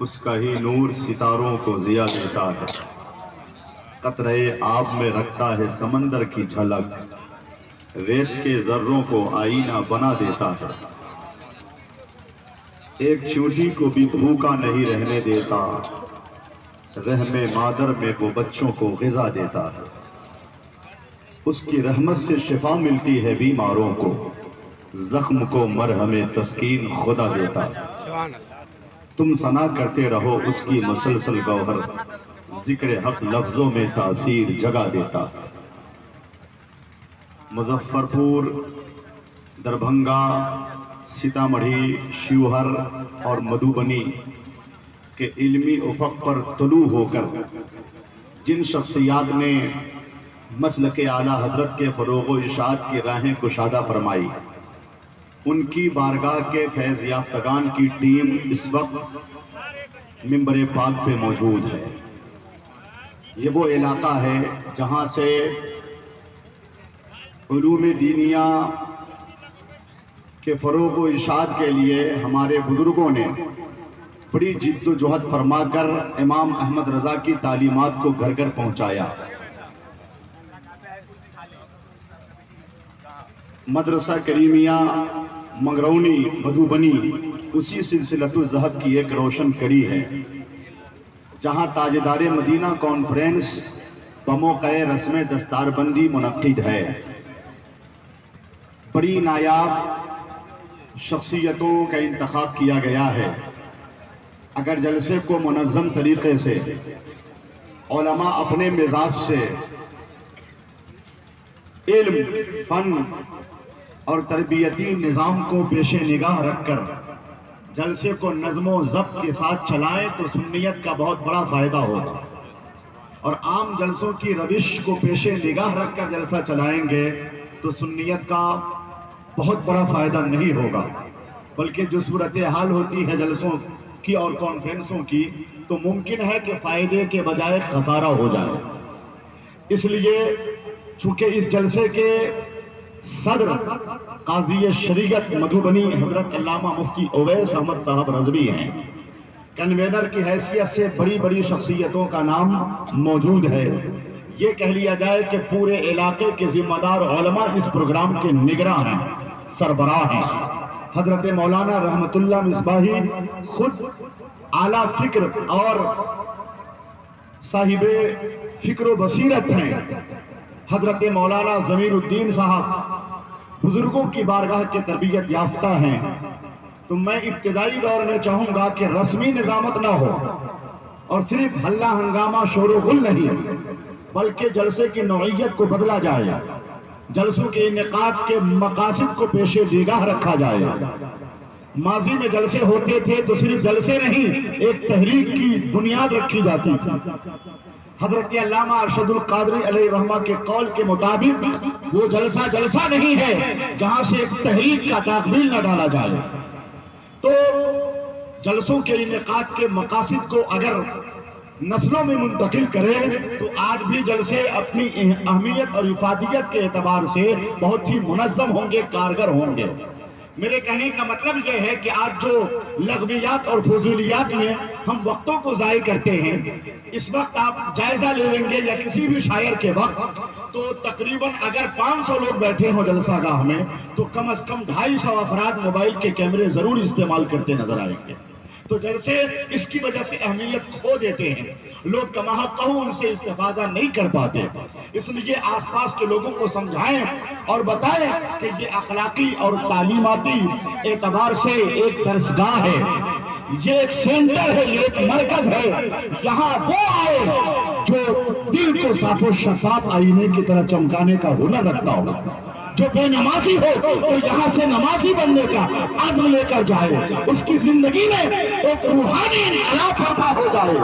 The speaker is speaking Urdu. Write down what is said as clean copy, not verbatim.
اس کا ہی نور ستاروں کو ضیا دیتا ہے، قطرے آب میں رکھتا ہے سمندر کی جھلک، ریت کے ذروں کو آئینہ بنا دیتا ہے، ایک چیونٹی کو بھی بھوکا نہیں رہنے دیتا، رحم مادر میں وہ بچوں کو غذا دیتا ہے، اس کی رحمت سے شفا ملتی ہے بیماروں کو، زخم کو مرہم تسکین خدا دیتا ہے۔ تم ثنا کرتے رہو اس کی مسلسل گوہر، ذکر حق لفظوں میں تاثیر جگا دیتا ہے۔ مظفر پور، دربھنگا، سیتامڑھی، شیوہر اور مدھوبنی کے علمی افق پر طلوع ہو کر جن شخصیات نے مسلک اعلیٰ حضرت کے فروغ و ارشاد کی راہیں کشادہ فرمائی، ان کی بارگاہ کے فیض یافتگان کی ٹیم اس وقت منبر پاک پہ موجود ہے۔ یہ وہ علاقہ ہے جہاں سے علوم دینیہ کے فروغ و ارشاد کے لیے ہمارے بزرگوں نے بڑی جد و جہد فرما کر امام احمد رضا کی تعلیمات کو گھر گھر پہنچایا۔ مدرسہ کریمیہ منگرونی مدھوبنی اسی سلسلۃ الذہب کی ایک روشن کڑی ہے، جہاں تاجدار مدینہ کانفرنس بموقع رسم دستار بندی منعقد ہے۔ بڑی نایاب شخصیتوں کا انتخاب کیا گیا ہے۔ اگر جلسے کو منظم طریقے سے علماء اپنے مزاج سے علم، فن اور تربیتی نظام کو پیش نگاہ رکھ کر جلسے کو نظم و ضبط کے ساتھ چلائیں تو سنیت کا بہت بڑا فائدہ ہوگا، اور عام جلسوں کی روش کو پیش نگاہ رکھ کر جلسہ چلائیں گے تو سنیت کا بہت بڑا فائدہ نہیں ہوگا، بلکہ جو صورتحال ہوتی ہے جلسوں کی اور کانفرنسوں کی تو ممکن ہے کہ فائدے کے بجائے خسارہ ہو جائے۔ اس لیے چونکہ اس جلسے کے صدر قاضی شریعت مدھوبنی حضرت علامہ مفتی اویس احمد صاحب رضوی ہیں، کنوینر کی حیثیت سے بڑی بڑی شخصیتوں کا نام موجود ہے، یہ کہہ لیا جائے کہ پورے علاقے کے ذمہ دار علماء اس پروگرام کے نگراں ہیں، سربراہ ہیں۔ حضرت مولانا رحمت اللہ مصباحی خود اعلیٰ فکر اور صاحب فکر و بصیرت ہیں۔ حضرت مولانا ضمیر الدین صاحب بزرگوں کی بارگاہ کے تربیت یافتہ ہیں۔ تو میں ابتدائی دور میں چاہوں گا کہ رسمی نظامت نہ ہو اور صرف ہلہ ہنگامہ شور و غل نہیں، بلکہ جلسے کی نوعیت کو بدلا جائے، جلسوں کے انعقاد کے مقاصد کو پیش نگاہ رکھا جائے۔ ماضی میں جلسے ہوتے تھے تو صرف جلسے نہیں، ایک تحریک کی بنیاد رکھی جاتی تھی۔ حضرت علامہ ارشد القادری علیہ الرحمہ کے قول کے مطابق وہ جلسہ نہیں ہے جہاں سے ایک تحریک کا داغ نہ ڈالا جائے۔ تو جلسوں کے انعقاد کے مقاصد کو اگر نسلوں میں منتقل کرے تو آج بھی جلسے اپنی اہمیت اور افادیت کے اعتبار سے بہت ہی منظم ہوں گے، کارگر ہوں گے۔ میرے کہنے کا مطلب یہ ہے کہ آج جو لغویات اور فضولیات میں ہم وقتوں کو ضائع کرتے ہیں، اس وقت آپ جائزہ لے لیں گے یا کسی بھی شاعر کے وقت تو تقریباً اگر 500 لوگ بیٹھے ہوں جلسہ گاہ میں تو کم از کم 250 افراد موبائل کے کیمرے ضرور استعمال کرتے نظر آئیں گے۔ تو جلسے اس کی وجہ سے اہمیت کھو دیتے ہیں، لوگ کما کہوں ان سے استفادہ نہیں کر پاتے۔ اس لیے آس پاس کے لوگوں کو سمجھائیں اور بتائیں کہ یہ اخلاقی اور تعلیماتی اعتبار سے ایک درسگاہ ہے، یہ ایک سینٹر ہے، یہ ایک مرکز ہے، یہاں وہ آئے جو دل کو صاف و شفاف آئینے کی طرح چمکانے کا ہنر رکھتا ہو، جو بے نمازی ہو تو یہاں سے نمازی بننے کا عزم لے کر جائے، اس کی زندگی میں ایک روحانی انقلاب پیدا ہو جائے۔